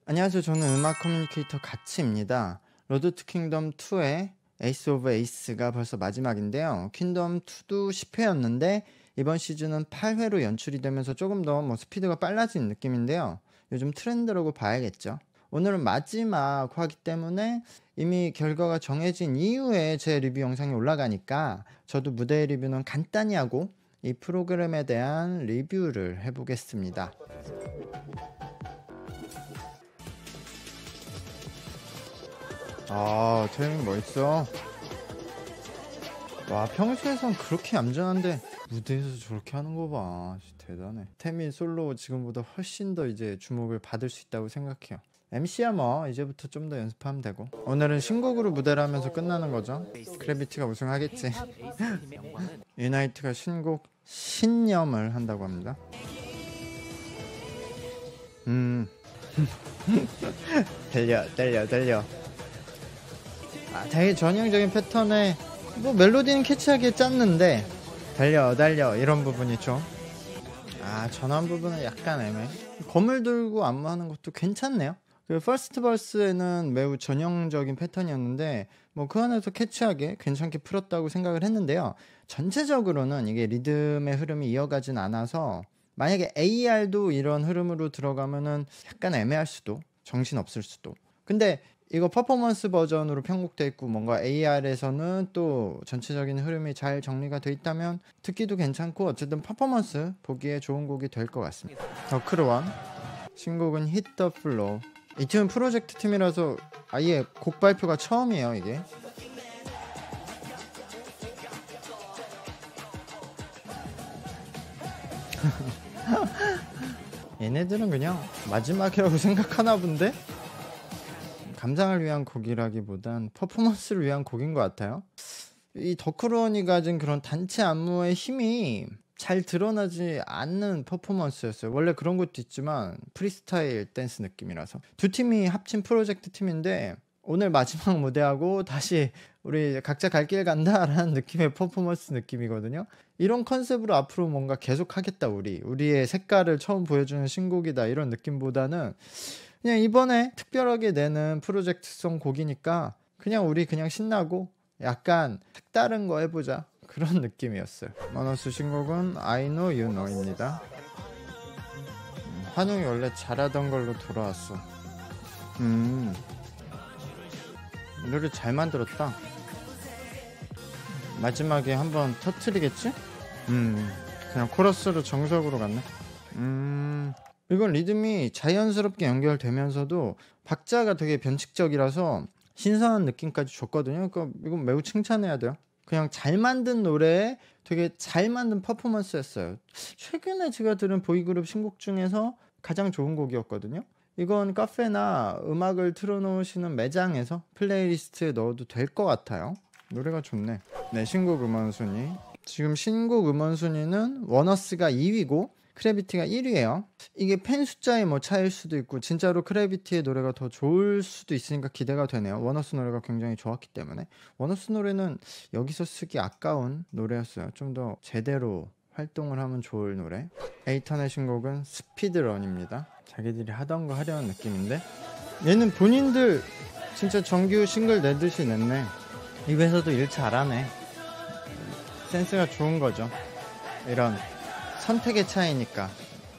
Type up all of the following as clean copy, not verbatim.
안녕하세요. 저는 음악 커뮤니케이터 가치입니다. 로드 투 킹덤 2의 에이스 오브 에이스가 벌써 마지막인데요. 킹덤 2도 10회였는데 이번 시즌은 8회로 연출이 되면서 조금 더 스피드가 빨라진 느낌인데요. 요즘 트렌드라고 봐야겠죠. 오늘은 마지막 화기 때문에 이미 결과가 정해진 이후에 제 리뷰 영상이 올라가니까 저도 무대 리뷰는 간단히 하고 이 프로그램에 대한 리뷰를 해보겠습니다. 아, 태민 멋있어. 와, 평소에선 그렇게 얌전한데 무대에서 저렇게 하는 거 봐. 진짜 대단해. 태민 솔로 지금보다 훨씬 더 이제 주목을 받을 수 있다고 생각해요. MC야 뭐 이제부터 좀 더 연습하면 되고. 오늘은 신곡으로 무대를 하면서 끝나는 거죠. 크래비티가 우승하겠지. 유나이트가 신곡 신념을 한다고 합니다. 달려. 되게 전형적인 패턴에 멜로디는 캐치하게 짰는데 달려 이런 부분이 좀 전환 부분은 약간 애매해. 검을 들고 안무하는 것도 괜찮네요. 그 퍼스트 버스에는 매우 전형적인 패턴이었는데 그 안에서 캐치하게 괜찮게 풀었다고 생각을 했는데요. 전체적으로는 이게 리듬의 흐름이 이어가진 않아서 만약에 AR도 이런 흐름으로 들어가면은 약간 애매할 수도, 정신없을 수도. 근데 이거 퍼포먼스 버전으로 편곡돼 있고 뭔가 AR에서는 또 전체적인 흐름이 잘 정리가 돼 있다면 듣기도 괜찮고 어쨌든 퍼포먼스 보기에 좋은 곡이 될 것 같습니다. 더크루원 신곡은 Hit the Floor. 이 팀은 프로젝트 팀이라서 아예 곡 발표가 처음이에요. 이게 얘네들은 그냥 마지막이라고 생각하나 본데? 감상을 위한 곡이라기보단 퍼포먼스를 위한 곡인 것 같아요. 이 더크루원이 가진 그런 단체 안무의 힘이 잘 드러나지 않는 퍼포먼스였어요. 원래 그런 것도 있지만 프리스타일 댄스 느낌이라서 두 팀이 합친 프로젝트 팀인데 오늘 마지막 무대하고 다시 우리 각자 갈 길 간다라는 느낌의 퍼포먼스 느낌이거든요. 이런 컨셉으로 앞으로 뭔가 계속 하겠다. 우리의 색깔을 처음 보여주는 신곡이다 이런 느낌보다는 그냥 이번에 특별하게 내는 프로젝트성 곡이니까 우리 그냥 신나고 약간 색다른 거 해보자 그런 느낌이었어요. 마너스 신곡은 I Know You Know입니다. 환웅이 원래 잘하던 걸로 돌아왔어. 노래 잘 만들었다. 마지막에 한번 터트리겠지? 그냥 코러스로 정석으로 갔네. 이건 리듬이 자연스럽게 연결되면서도 박자가 되게 변칙적이라서 신선한 느낌까지 줬거든요. 그러니까 이건 매우 칭찬해야 돼요. 그냥 잘 만든 노래에 되게 잘 만든 퍼포먼스였어요. 최근에 제가 들은 보이그룹 신곡 중에서 가장 좋은 곡이었거든요. 이건 카페나 음악을 틀어놓으시는 매장에서 플레이리스트에 넣어도 될 것 같아요. 노래가 좋네. 네, 신곡 음원 순위. 지금 신곡 음원 순위는 워너스가 2위고 크래비티가 1위예요. 이게 팬 숫자의 차이일 수도 있고 진짜로 크래비티의 노래가 더 좋을 수도 있으니까 기대가 되네요. 워너스 노래가 굉장히 좋았기 때문에. 워너스 노래는 여기서 쓰기 아까운 노래였어요. 좀 더 제대로 활동을 하면 좋을 노래. 에이턴의 신곡은 스피드런입니다. 자기들이 하던 거 하려는 느낌인데 얘는 본인들 진짜 정규 싱글 내듯이 냈네. 이 회사도 일 잘하네. 센스가 좋은 거죠. 이런 선택의 차이니까.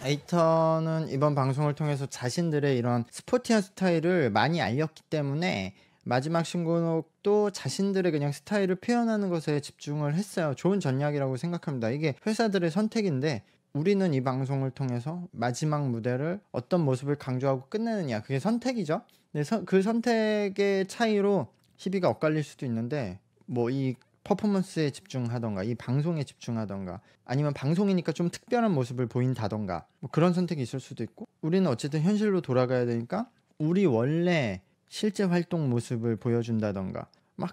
에이턴은 이번 방송을 통해서 자신들의 이런 스포티한 스타일을 많이 알렸기 때문에 마지막 신곡도 자신들의 그냥 스타일을 표현하는 것에 집중을 했어요. 좋은 전략이라고 생각합니다. 이게 회사들의 선택인데 우리는 이 방송을 통해서 마지막 무대를 어떤 모습을 강조하고 끝내느냐, 그게 선택이죠. 근데 그 선택의 차이로 희비가 엇갈릴 수도 있는데 이 퍼포먼스에 집중하던가 이 방송에 집중하던가 아니면 방송이니까 좀 특별한 모습을 보인다던가 그런 선택이 있을 수도 있고, 우리는 어쨌든 현실로 돌아가야 되니까 우리 원래 실제 활동 모습을 보여준다던가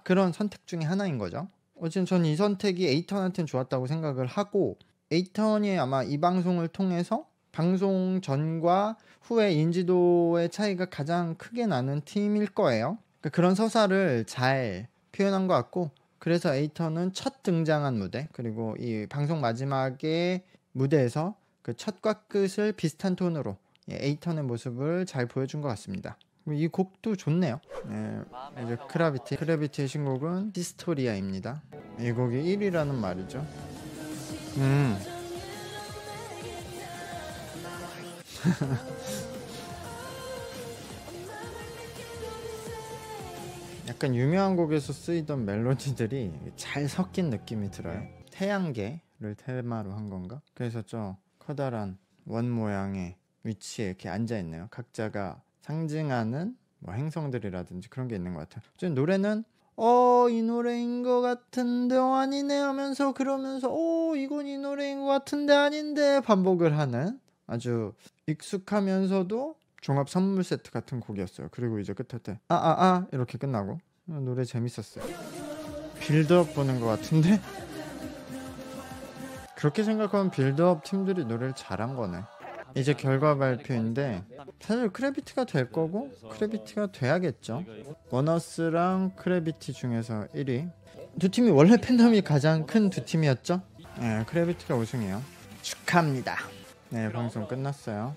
그런 선택 중에 하나인 거죠. 어쨌든 전 이 선택이 에이턴한테는 좋았다고 생각을 하고, 에이턴이 아마 이 방송을 통해서 방송 전과 후의 인지도의 차이가 가장 크게 나는 팀일 거예요. 그런 서사를 잘 표현한 것 같고, 그래서 에이턴은 첫 등장한 무대, 그리고 이 방송 마지막에 무대에서 그 첫과 끝을 비슷한 톤으로 에이턴의 모습을 잘 보여준 것 같습니다. 이 곡도 좋네요. 네, 이제 크래비티의 신곡은 히스토리아입니다. 이 곡이 1위라는 말이죠. 약간 유명한 곡에서 쓰이던 멜로디들이 잘 섞인 느낌이 들어요. 태양계를 테마로 한 건가? 그래서 저 커다란 원 모양의 위치에 이렇게 앉아있네요. 각자가 상징하는 뭐 행성들이라든지 그런 게 있는 것 같아요. 저 노래는 이 노래인 것 같은데 아니네 하면서 그러면서 이건 이 노래인 것 같은데 아닌데 반복을 하는 아주 익숙하면서도 종합 선물 세트 같은 곡이었어요. 그리고 이제 끝에 때 이렇게 끝나고 노래 재밌었어요. 빌드업 보는 것 같은데 그렇게 생각하면 빌드업 팀들이 노래를 잘한 거네. 이제 결과 발표인데 사실 크래비티가 될 거고 크래비티가 돼야겠죠. 원어스랑 크래비티 중에서 1위. 두 팀이 원래 팬덤이 가장 큰 두 팀이었죠. 네, 크래비티가 우승이에요. 축하합니다. 네, 방송 끝났어요.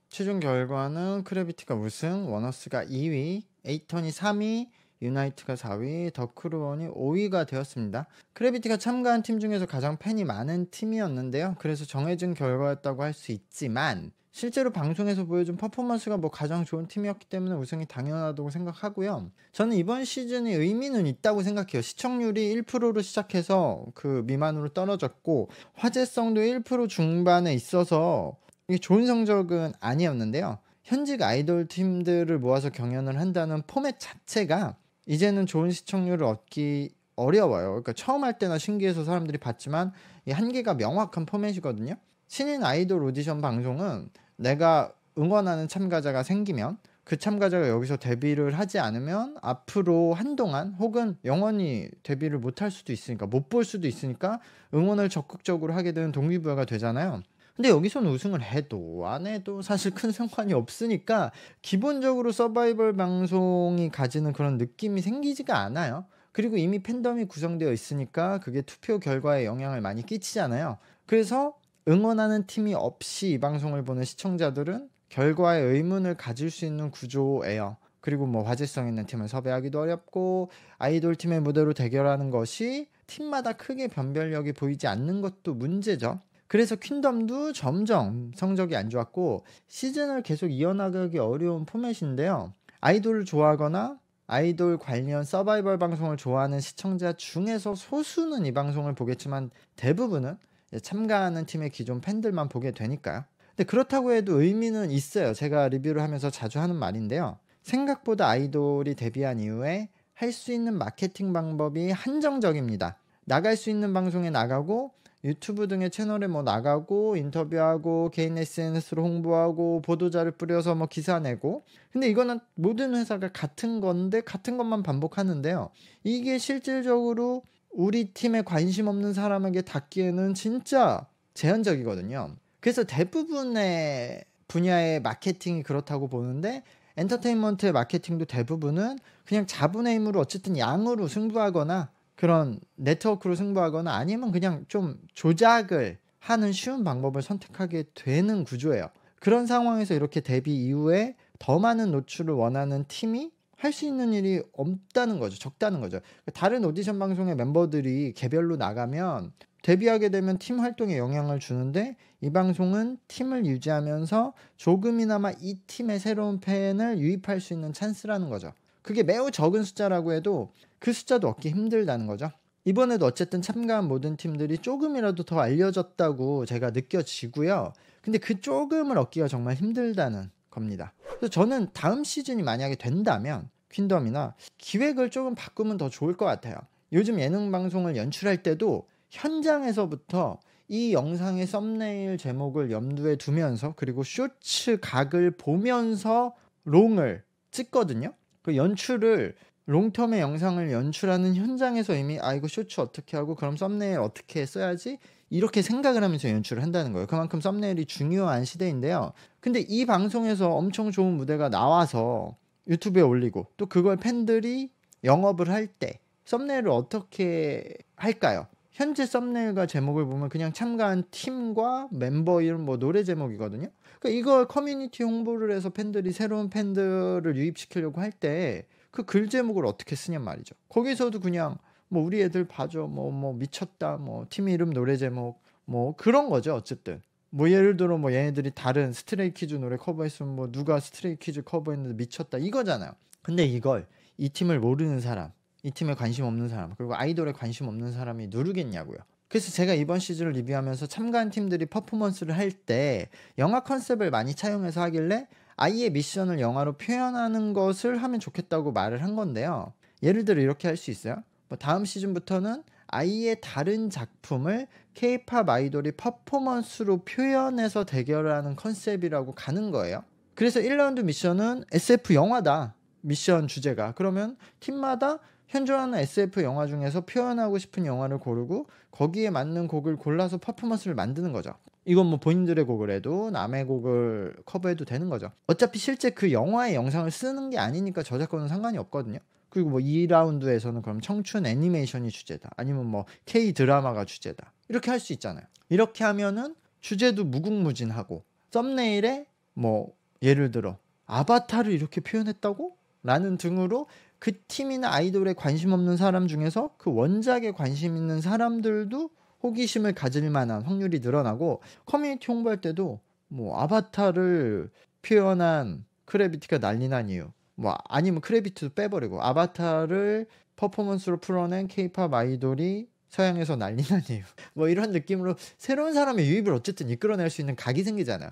최종 결과는 크래비티가 우승, 원어스가 2위, 에이턴이 3위, 유나이트가 4위, 더크루원이 5위가 되었습니다. 크래비티가 참가한 팀 중에서 가장 팬이 많은 팀이었는데요. 그래서 정해진 결과였다고 할 수 있지만 실제로 방송에서 보여준 퍼포먼스가 가장 좋은 팀이었기 때문에 우승이 당연하다고 생각하고요. 저는 이번 시즌이 의미는 있다고 생각해요. 시청률이 1%로 시작해서 그 미만으로 떨어졌고 화제성도 1% 중반에 있어서 이게 좋은 성적은 아니었는데요. 현직 아이돌 팀들을 모아서 경연을 한다는 포맷 자체가 이제는 좋은 시청률을 얻기 어려워요. 그러니까 처음 할 때나 신기해서 사람들이 봤지만 이 한계가 명확한 포맷이거든요. 신인 아이돌 오디션 방송은 내가 응원하는 참가자가 생기면 그 참가자가 여기서 데뷔를 하지 않으면 앞으로 한동안 혹은 영원히 데뷔를 못할 수도 있으니까 못 볼 수도 있으니까 응원을 적극적으로 하게 되는 동기부여가 되잖아요. 근데 여기서는 우승을 해도 안 해도 사실 큰 상관이 없으니까 기본적으로 서바이벌 방송이 가지는 그런 느낌이 생기지가 않아요. 그리고 이미 팬덤이 구성되어 있으니까 그게 투표 결과에 영향을 많이 끼치잖아요. 그래서 응원하는 팀이 없이 이 방송을 보는 시청자들은 결과에 의문을 가질 수 있는 구조예요. 그리고 화제성 있는 팀을 섭외하기도 어렵고 아이돌 팀의 무대로 대결하는 것이 팀마다 크게 변별력이 보이지 않는 것도 문제죠. 그래서 퀸덤도 점점 성적이 안 좋았고 시즌을 계속 이어나가기 어려운 포맷인데요. 아이돌을 좋아하거나 아이돌 관련 서바이벌 방송을 좋아하는 시청자 중에서 소수는 이 방송을 보겠지만 대부분은 참가하는 팀의 기존 팬들만 보게 되니까요. 근데 그렇다고 해도 의미는 있어요. 제가 리뷰를 하면서 자주 하는 말인데요. 생각보다 아이돌이 데뷔한 이후에 할 수 있는 마케팅 방법이 한정적입니다. 나갈 수 있는 방송에 나가고 유튜브 등의 채널에 나가고 인터뷰하고 개인 SNS로 홍보하고 보도자를 뿌려서 기사 내고 근데 이거는 모든 회사가 같은 건데 같은 것만 반복하는데요. 이게 실질적으로 우리 팀에 관심 없는 사람에게 닿기에는 진짜 제한적이거든요. 그래서 대부분의 분야의 마케팅이 그렇다고 보는데 엔터테인먼트의 마케팅도 대부분은 그냥 자본의 힘으로 어쨌든 양으로 승부하거나 그런 네트워크로 승부하거나 아니면 그냥 좀 조작을 하는 쉬운 방법을 선택하게 되는 구조예요. 그런 상황에서 이렇게 데뷔 이후에 더 많은 노출을 원하는 팀이 할 수 있는 일이 없다는 거죠. 적다는 거죠. 다른 오디션 방송의 멤버들이 개별로 나가면 데뷔하게 되면 팀 활동에 영향을 주는데 이 방송은 팀을 유지하면서 조금이나마 이 팀의 새로운 팬을 유입할 수 있는 찬스라는 거죠. 그게 매우 적은 숫자라고 해도 그 숫자도 얻기 힘들다는 거죠. 이번에도 어쨌든 참가한 모든 팀들이 조금이라도 더 알려졌다고 제가 느껴지고요. 근데 그 조금을 얻기가 정말 힘들다는 겁니다. 그래서 저는 다음 시즌이 만약에 된다면 퀸덤이나 기획을 조금 바꾸면 더 좋을 것 같아요. 요즘 예능 방송을 연출할 때도 현장에서부터 이 영상의 썸네일 제목을 염두에 두면서 그리고 쇼츠 각을 보면서 롱을 찍거든요. 그 연출을 롱텀의 영상을 연출하는 현장에서 이미 이거 쇼츠 어떻게 하고 그럼 썸네일 어떻게 써야지 이렇게 생각을 하면서 연출을 한다는 거예요. 그만큼 썸네일이 중요한 시대인데요. 근데 이 방송에서 엄청 좋은 무대가 나와서 유튜브에 올리고 또 그걸 팬들이 영업을 할 때 썸네일을 어떻게 할까요? 현재 썸네일과 제목을 보면 그냥 참가한 팀과 멤버 이름 노래 제목이거든요. 그러니까 이걸 커뮤니티 홍보를 해서 팬들이 새로운 팬들을 유입시키려고 할 때 그 글 제목을 어떻게 쓰냔 말이죠. 거기서도 그냥 뭐 우리 애들 봐줘, 뭐 미쳤다, 뭐 팀 이름 노래 제목 뭐 그런 거죠. 어쨌든 뭐 예를 들어 뭐 얘네들이 다른 스트레이키즈 노래 커버했으면 뭐 누가 스트레이키즈 커버했는데 미쳤다 이거잖아요. 근데 이걸 이 팀을 모르는 사람, 이 팀에 관심 없는 사람, 그리고 아이돌에 관심 없는 사람이 누르겠냐고요. 그래서 제가 이번 시즌을 리뷰하면서 참가한 팀들이 퍼포먼스를 할 때 영화 컨셉을 많이 차용해서 하길래 아이의 미션을 영화로 표현하는 것을 하면 좋겠다고 말을 한 건데요. 예를 들어 이렇게 할 수 있어요. 뭐 다음 시즌부터는 아이의 다른 작품을 K-팝 아이돌이 퍼포먼스로 표현해서 대결을 하는 컨셉이라고 가는 거예요. 그래서 1라운드 미션은 SF 영화다. 미션 주제가. 그러면 팀마다 현존하는 SF 영화 중에서 표현하고 싶은 영화를 고르고 거기에 맞는 곡을 골라서 퍼포먼스를 만드는 거죠. 이건 뭐 본인들의 곡을 해도 남의 곡을 커버해도 되는 거죠. 어차피 실제 그 영화의 영상을 쓰는 게 아니니까 저작권은 상관이 없거든요. 그리고 뭐 2라운드에서는 그럼 청춘 애니메이션이 주제다. 아니면 뭐 K 드라마가 주제다. 이렇게 할 수 있잖아요. 이렇게 하면은 주제도 무궁무진하고 썸네일에 뭐 예를 들어 아바타를 이렇게 표현했다고? 라는 등으로 그 팀이나 아이돌에 관심 없는 사람 중에서 그 원작에 관심 있는 사람들도 호기심을 가질 만한 확률이 늘어나고 커뮤니티 홍보할 때도 뭐 아바타를 표현한 크래비티가 난리 난 이유 뭐 아니면 크래비티도 빼버리고 아바타를 퍼포먼스로 풀어낸 케이팝 아이돌이 서양에서 난리 난 이유 뭐 이런 느낌으로 새로운 사람의 유입을 어쨌든 이끌어낼 수 있는 각이 생기잖아요.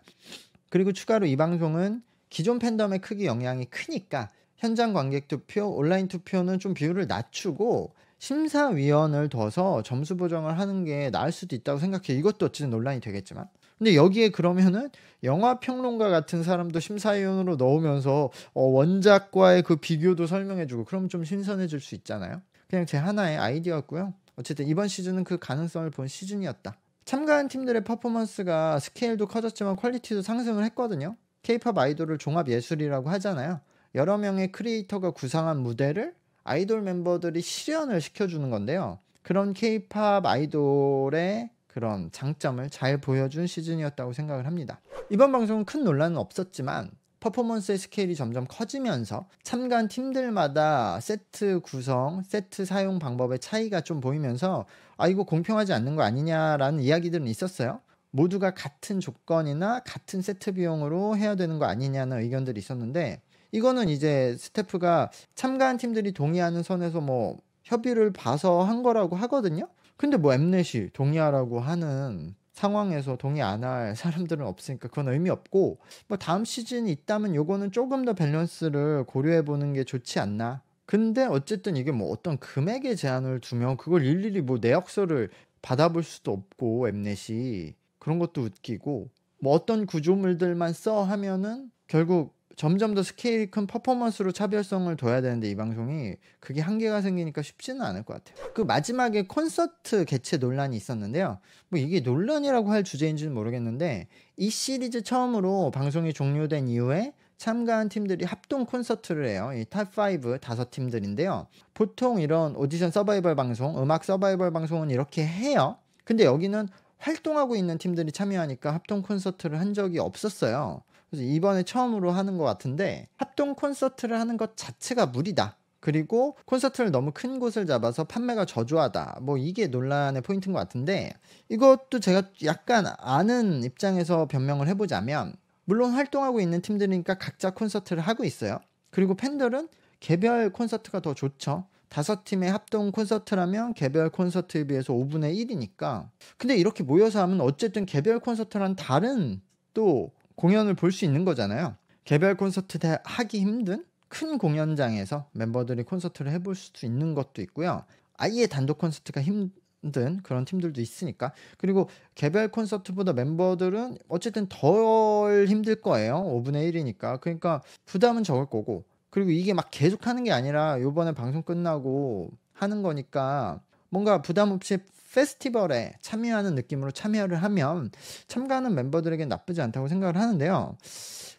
그리고 추가로 이 방송은 기존 팬덤의 크기 영향이 크니까 현장 관객 투표, 온라인 투표는 좀 비율을 낮추고 심사위원을 둬서 점수 보정을 하는 게 나을 수도 있다고 생각해요. 이것도 어쨌든 논란이 되겠지만. 근데 여기에 그러면은 영화 평론가 같은 사람도 심사위원으로 넣으면서 원작과의 그 비교도 설명해주고 그러면 좀 신선해질 수 있잖아요. 그냥 제 하나의 아이디어였고요. 어쨌든 이번 시즌은 그 가능성을 본 시즌이었다. 참가한 팀들의 퍼포먼스가 스케일도 커졌지만 퀄리티도 상승을 했거든요. K-팝 아이돌을 종합 예술이라고 하잖아요. 여러 명의 크리에이터가 구상한 무대를 아이돌 멤버들이 실현을 시켜주는 건데요. 그런 K-팝 아이돌의 그런 장점을 잘 보여준 시즌이었다고 생각을 합니다. 이번 방송은 큰 논란은 없었지만 퍼포먼스의 스케일이 점점 커지면서 참가한 팀들마다 세트 구성, 세트 사용 방법의 차이가 좀 보이면서 이거 공평하지 않는 거 아니냐라는 이야기들은 있었어요. 모두가 같은 조건이나 같은 세트 비용으로 해야 되는 거 아니냐는 의견들이 있었는데 이거는 이제 스태프가 참가한 팀들이 동의하는 선에서 뭐 협의를 봐서 한 거라고 하거든요. 근데 뭐 엠넷이 동의하라고 하는 상황에서 동의 안 할 사람들은 없으니까 그건 의미 없고 뭐 다음 시즌이 있다면 요거는 조금 더 밸런스를 고려해 보는 게 좋지 않나. 근데 어쨌든 이게 뭐 어떤 금액의 제한을 두면 그걸 일일이 뭐 내역서를 받아볼 수도 없고 엠넷이 그런 것도 웃기고 뭐 어떤 구조물들만 써 하면은 결국 점점 더 스케일이 큰 퍼포먼스로 차별성을 둬야 되는데 이 방송이 그게 한계가 생기니까 쉽지는 않을 것 같아요. 그 마지막에 콘서트 개최 논란이 있었는데요. 뭐 이게 논란이라고 할 주제인지는 모르겠는데 이 시리즈 처음으로 방송이 종료된 이후에 참가한 팀들이 합동 콘서트를 해요. 이 탑5 다섯 팀들인데요. 보통 이런 오디션 서바이벌 방송, 음악 서바이벌 방송은 이렇게 해요. 근데 여기는 활동하고 있는 팀들이 참여하니까 합동 콘서트를 한 적이 없었어요. 그래서 이번에 처음으로 하는 것 같은데 합동 콘서트를 하는 것 자체가 무리다. 그리고 콘서트를 너무 큰 곳을 잡아서 판매가 저조하다. 뭐 이게 논란의 포인트인 것 같은데 이것도 제가 약간 아는 입장에서 변명을 해보자면 물론 활동하고 있는 팀들이니까 각자 콘서트를 하고 있어요. 그리고 팬들은 개별 콘서트가 더 좋죠. 5팀의 합동 콘서트라면 개별 콘서트에 비해서 5분의 1이니까. 근데 이렇게 모여서 하면 어쨌든 개별 콘서트랑 다른 또 공연을 볼 수 있는 거잖아요. 개별 콘서트 하기 힘든 큰 공연장에서 멤버들이 콘서트를 해볼 수도 있는 것도 있고요. 아예 단독 콘서트가 힘든 그런 팀들도 있으니까. 그리고 개별 콘서트보다 멤버들은 어쨌든 덜 힘들 거예요. 5분의 1이니까. 그러니까 부담은 적을 거고. 그리고 이게 막 계속 하는 게 아니라 요번에 방송 끝나고 하는 거니까 뭔가 부담 없이 페스티벌에 참여하는 느낌으로 참여를 하면 참가하는 멤버들에겐 나쁘지 않다고 생각을 하는데요.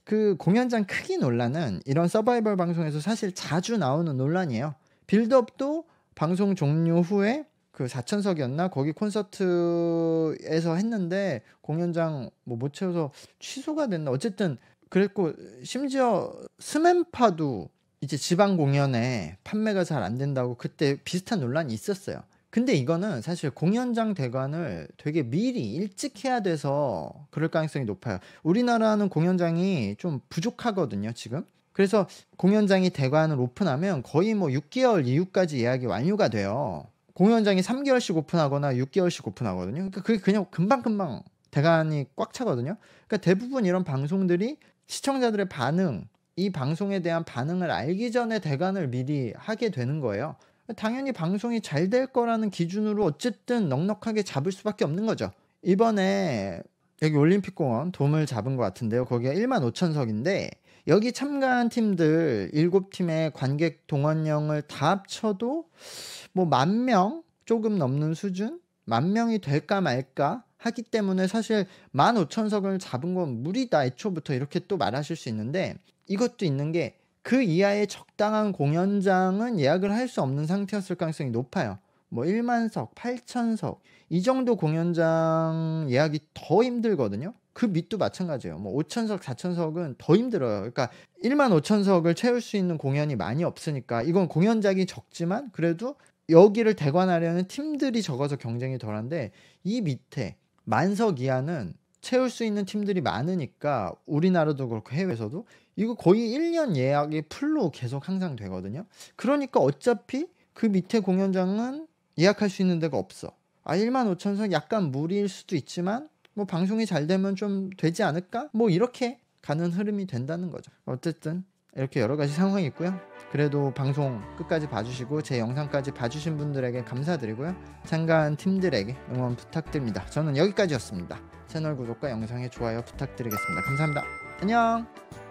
그 공연장 크기 논란은 이런 서바이벌 방송에서 사실 자주 나오는 논란이에요. 빌드업도 방송 종료 후에 그 4천석이었나? 거기 콘서트에서 했는데 공연장 뭐 못 채워서 취소가 됐나? 어쨌든 그랬고, 심지어 스맨파도 이제 지방 공연에 판매가 잘 안 된다고 그때 비슷한 논란이 있었어요. 근데 이거는 사실 공연장 대관을 되게 미리 일찍 해야 돼서 그럴 가능성이 높아요. 우리나라는 공연장이 좀 부족하거든요, 지금. 그래서 공연장이 대관을 오픈하면 거의 뭐 6개월 이후까지 예약이 완료가 돼요. 공연장이 3개월씩 오픈하거나 6개월씩 오픈하거든요. 그러니까 그게 그냥 금방금방 대관이 꽉 차거든요. 그러니까 대부분 이런 방송들이 시청자들의 반응, 이 방송에 대한 반응을 알기 전에 대관을 미리 하게 되는 거예요. 당연히 방송이 잘 될 거라는 기준으로 어쨌든 넉넉하게 잡을 수밖에 없는 거죠. 이번에 여기 올림픽공원 돔을 잡은 것 같은데요. 거기가 15,000석인데 여기 참가한 팀들 7팀의 관객 동원령을 다 합쳐도 뭐 10,000명 조금 넘는 수준? 10,000명이 될까 말까 하기 때문에 사실 15,000석을 잡은 건 무리다 애초부터 이렇게 또 말하실 수 있는데, 이것도 있는 게 그 이하의 적당한 공연장은 예약을 할 수 없는 상태였을 가능성이 높아요. 뭐 10,000석, 8,000석 이 정도 공연장 예약이 더 힘들거든요. 그 밑도 마찬가지예요. 뭐 5,000석, 4,000석은 더 힘들어요. 그러니까 15,000석을 채울 수 있는 공연이 많이 없으니까, 이건 공연장이 적지만 그래도 여기를 대관하려는 팀들이 적어서 경쟁이 덜한데, 이 밑에 10,000석 이하는 채울 수 있는 팀들이 많으니까 우리나라도 그렇고 해외에서도 이거 거의 1년 예약이 풀로 계속 항상 되거든요. 그러니까 어차피 그 밑에 공연장은 예약할 수 있는 데가 없어. 15,000석 약간 무리일 수도 있지만 뭐 방송이 잘 되면 좀 되지 않을까? 뭐 이렇게 가는 흐름이 된다는 거죠. 어쨌든 이렇게 여러 가지 상황이 있고요. 그래도 방송 끝까지 봐주시고 제 영상까지 봐주신 분들에게 감사드리고요. 참가한 팀들에게 응원 부탁드립니다. 저는 여기까지였습니다. 채널 구독과 영상의 좋아요 부탁드리겠습니다. 감사합니다. 안녕.